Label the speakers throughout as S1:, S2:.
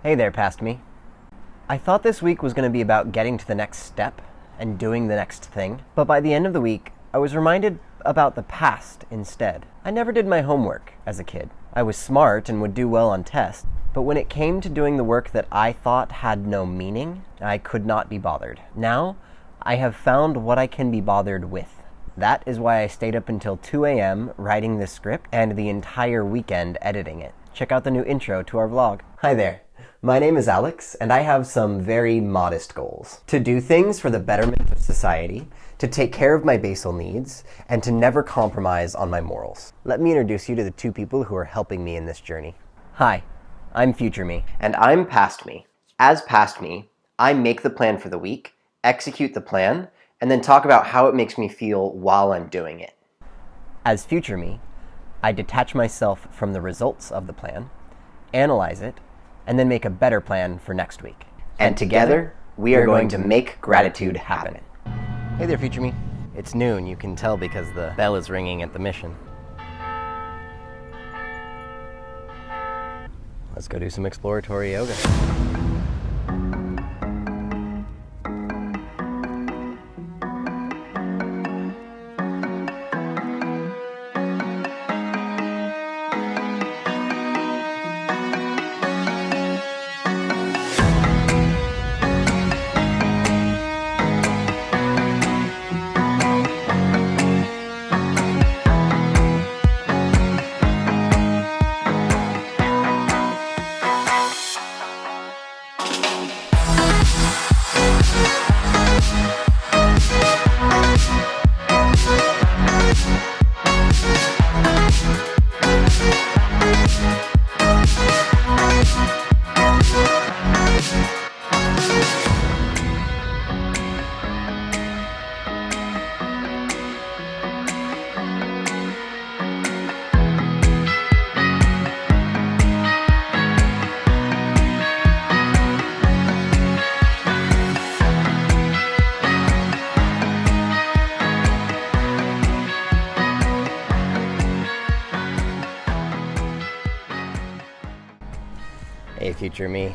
S1: Hey there, past me. I thought this week was going to be about getting to the next step and doing the next thing, but by the end of the week, I was reminded about the past instead. I never did my homework as a kid. I was smart and would do well on tests, but when it came to doing the work that I thought had no meaning, I could not be bothered. Now, I have found what I can be bothered with. That is why I stayed up until 2 a.m. writing this script and the entire weekend editing it. Check out the new intro to our vlog. Hi there. My name is Alex, and I have some very modest goals. To do things for the betterment of society, to take care of my basal needs, and to never compromise on my morals. Let me introduce you to the two people who are helping me in this journey. Hi, I'm Future Me. And I'm Past Me. As Past Me, I make the plan for the week, execute the plan, and then talk about how it makes me feel while I'm doing it. As Future Me, I detach myself from the results of the plan, analyze it, and then make a better plan for next week. And together, we are going to make gratitude happen. Hey there, Future Me. It's noon. You can tell because the bell is ringing at the mission. Let's go do some exploratory yoga. Hey, Future Me.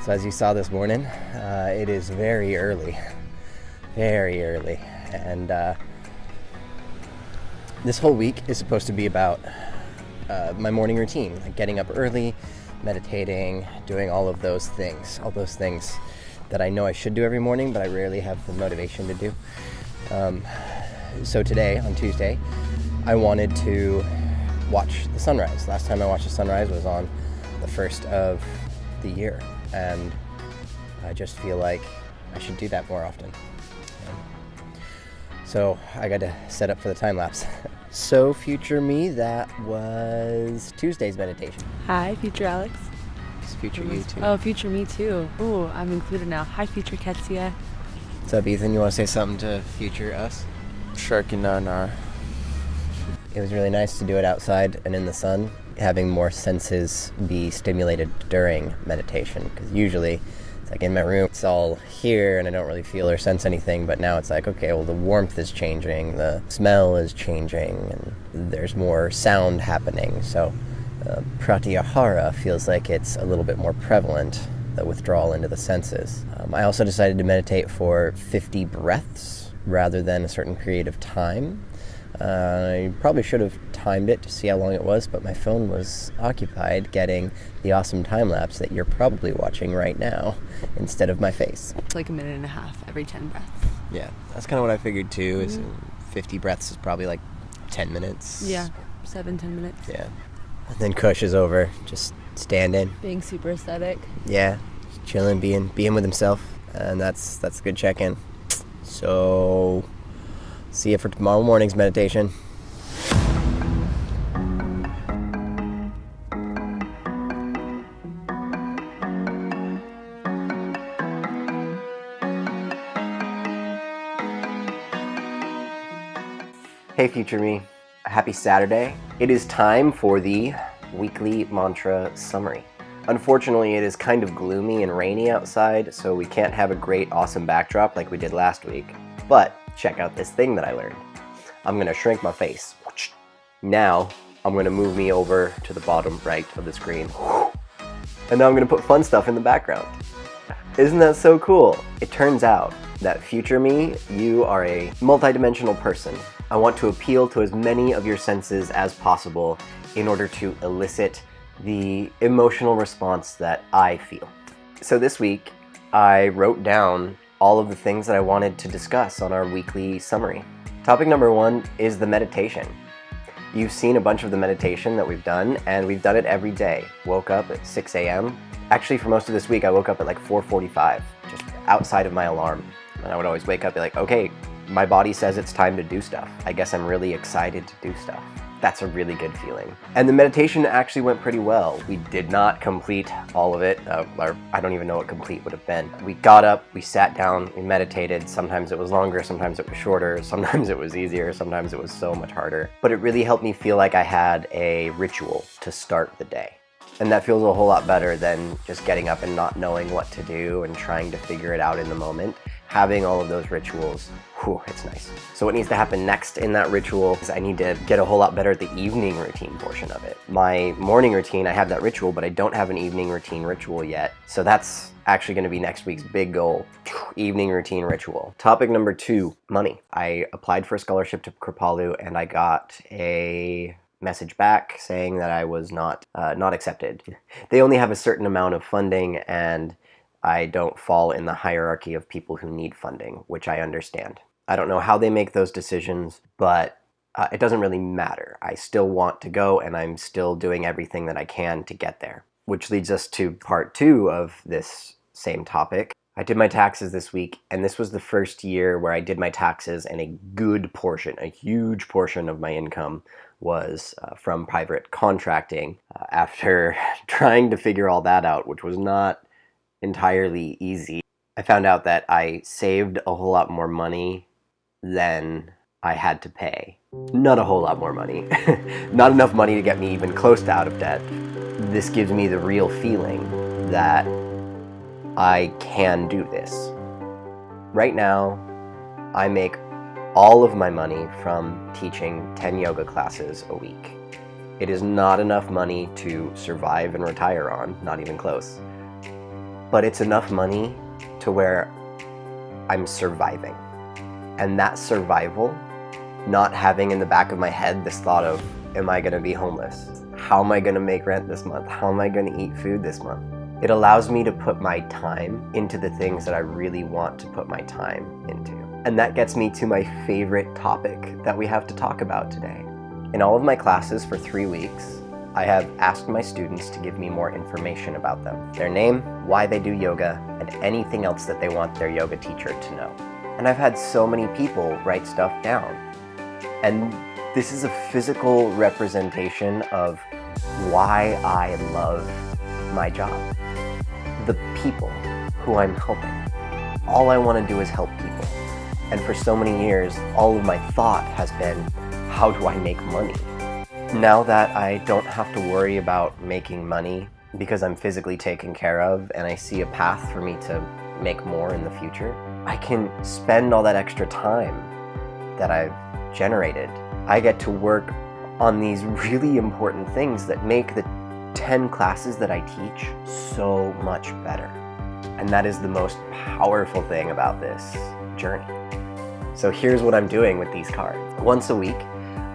S1: So as you saw this morning, it is very early, and this whole week is supposed to be about my morning routine, like getting up early, meditating, doing all those things that I know I should do every morning, but I rarely have the motivation to do. So today, on Tuesday, I wanted to watch the sunrise. Last time I watched the sunrise was on the first of the year, and I just feel like I should do that more often. So I got to set up for the time lapse. So Future Me, that was Tuesday's meditation.
S2: Hi, Future Alex.
S1: It's Future You too.
S2: Oh, Future Me too. Ooh, I'm included now. Hi, Future Ketsia.
S1: What's up, Ethan? You want to say something to Future us?
S3: Sharky nah.
S1: It was really nice to do it outside and in the sun, having more senses be stimulated during meditation, because usually it's like in my room, it's all here and I don't really feel or sense anything, but now it's like, okay, well, the warmth is changing, the smell is changing, and there's more sound happening. So pratyahara feels like it's a little bit more prevalent, the withdrawal into the senses. I also decided to meditate for 50 breaths rather than a certain period of time. I probably should have timed it to see how long it was, but my phone was occupied getting the awesome time lapse that you're probably watching right now instead of my face.
S2: It's like a minute and a half every 10 breaths.
S1: Yeah, that's kind of what I figured too, is 50 breaths is probably like 10 minutes.
S2: Yeah, 7-10 minutes.
S1: Yeah. And then Kush is over, just standing.
S2: Being super aesthetic.
S1: Yeah, just chilling, being with himself, and that's a good check-in. So see you for tomorrow morning's meditation. Hey, Future Me. Happy Saturday. It is time for the weekly mantra summary. Unfortunately, it is kind of gloomy and rainy outside, so we can't have a great, awesome backdrop like we did last week. But check out this thing that I learned. I'm gonna shrink my face. Now, I'm gonna move me over to the bottom right of the screen. And now I'm going to put fun stuff in the background. Isn't that so cool? It turns out that future me, you are a multidimensional person. I want to appeal to as many of your senses as possible in order to elicit the emotional response that I feel. So this week, I wrote down all of the things that I wanted to discuss on our weekly summary. Topic number 1 is the meditation. You've seen a bunch of the meditation that we've done, and we've done it every day. Woke up at 6 a.m. Actually, for most of this week, I woke up at like 4:45, just outside of my alarm. And I would always wake up and be like, okay, my body says it's time to do stuff. I guess I'm really excited to do stuff. That's a really good feeling. And the meditation actually went pretty well. We did not complete all of it, or I don't even know what complete would have been. We got up, we sat down, we meditated. Sometimes it was longer, sometimes it was shorter, sometimes it was easier, sometimes it was so much harder. But it really helped me feel like I had a ritual to start the day. And that feels a whole lot better than just getting up and not knowing what to do and trying to figure it out in the moment. Having all of those rituals, whew, it's nice. So what needs to happen next in that ritual is I need to get a whole lot better at the evening routine portion of it. My morning routine, I have that ritual, but I don't have an evening routine ritual yet. So that's actually going to be next week's big goal, evening routine ritual. Topic number 2, money. I applied for a scholarship to Kripalu and I got a message back saying that I was not accepted. They only have a certain amount of funding and I don't fall in the hierarchy of people who need funding, which I understand. I don't know how they make those decisions, but it doesn't really matter. I still want to go and I'm still doing everything that I can to get there. Which leads us to part 2 of this same topic. I did my taxes this week, and this was the first year where I did my taxes and a good portion, a huge portion of my income was from private contracting. After trying to figure all that out, which was not entirely easy, I found out that I saved a whole lot more money than I had to pay. Not a whole lot more money. Not enough money to get me even close to out of debt. This gives me the real feeling that I can do this. Right now, I make all of my money from teaching 10 yoga classes a week. It is not enough money to survive and retire on, not even close. But it's enough money to where I'm surviving. And that survival, not having in the back of my head this thought of, am I gonna be homeless? How am I gonna make rent this month? How am I gonna eat food this month? It allows me to put my time into the things that I really want to put my time into. And that gets me to my favorite topic that we have to talk about today. In all of my classes for 3 weeks, I have asked my students to give me more information about them. Their name, why they do yoga, and anything else that they want their yoga teacher to know. And I've had so many people write stuff down. And this is a physical representation of why I love my job. The people who I'm helping. All I want to do is help people. And for so many years, all of my thought has been, how do I make money? Now that I don't have to worry about making money because I'm physically taken care of and I see a path for me to make more in the future, I can spend all that extra time that I've generated. I get to work on these really important things that make the 10 classes that I teach so much better. And that is the most powerful thing about this journey. So here's what I'm doing with these cards. Once a week,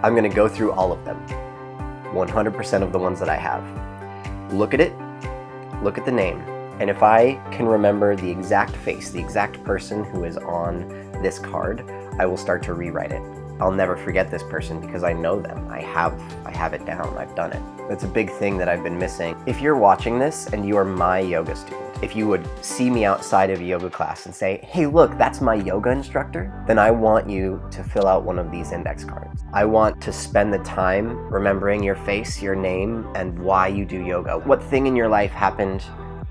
S1: I'm going to go through all of them. 100% of the ones that I have. Look at it, look at the name, and if I can remember the exact face, the exact person who is on this card, I will start to rewrite it. I'll never forget this person because I know them. I have it down. I've done it. That's a big thing that I've been missing. If you're watching this and you are my yoga student, if you would see me outside of a yoga class and say, hey, look, that's my yoga instructor, then I want you to fill out one of these index cards. I want to spend the time remembering your face, your name, and why you do yoga. What thing in your life happened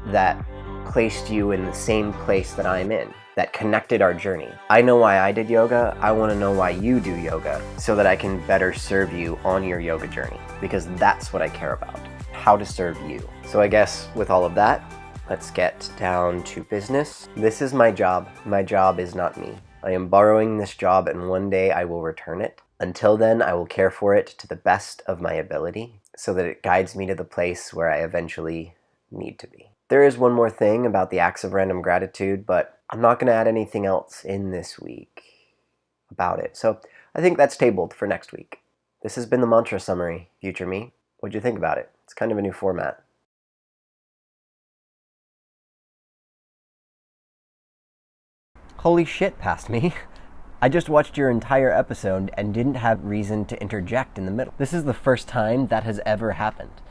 S1: that placed you in the same place that I'm in, that connected our journey. I know why I did yoga. I want to know why you do yoga so that I can better serve you on your yoga journey, because that's what I care about, how to serve you. So I guess with all of that, let's get down to business. This is my job. My job is not me. I am borrowing this job and one day I will return it. Until then, I will care for it to the best of my ability so that it guides me to the place where I eventually need to be. There is one more thing about the acts of random gratitude, but I'm not going to add anything else in this week about it. So I think that's tabled for next week. This has been the Mantra Summary, Future Me. What'd you think about it? It's kind of a new format. Holy shit, Past Me. I just watched your entire episode and didn't have reason to interject in the middle. This is the first time that has ever happened.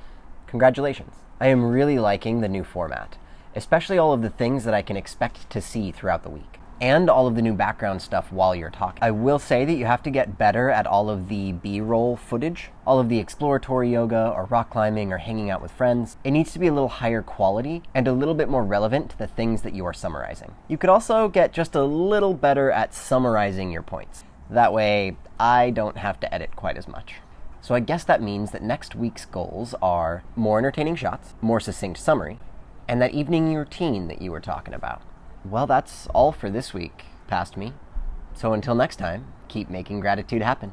S1: Congratulations. I am really liking the new format, especially all of the things that I can expect to see throughout the week, and all of the new background stuff while you're talking. I will say that you have to get better at all of the B-roll footage, all of the exploratory yoga or rock climbing or hanging out with friends. It needs to be a little higher quality and a little bit more relevant to the things that you are summarizing. You could also get just a little better at summarizing your points. That way, I don't have to edit quite as much. So I guess that means that next week's goals are more entertaining shots, more succinct summary, and that evening routine that you were talking about. Well, that's all for this week, Past Me. So until next time, keep making gratitude happen.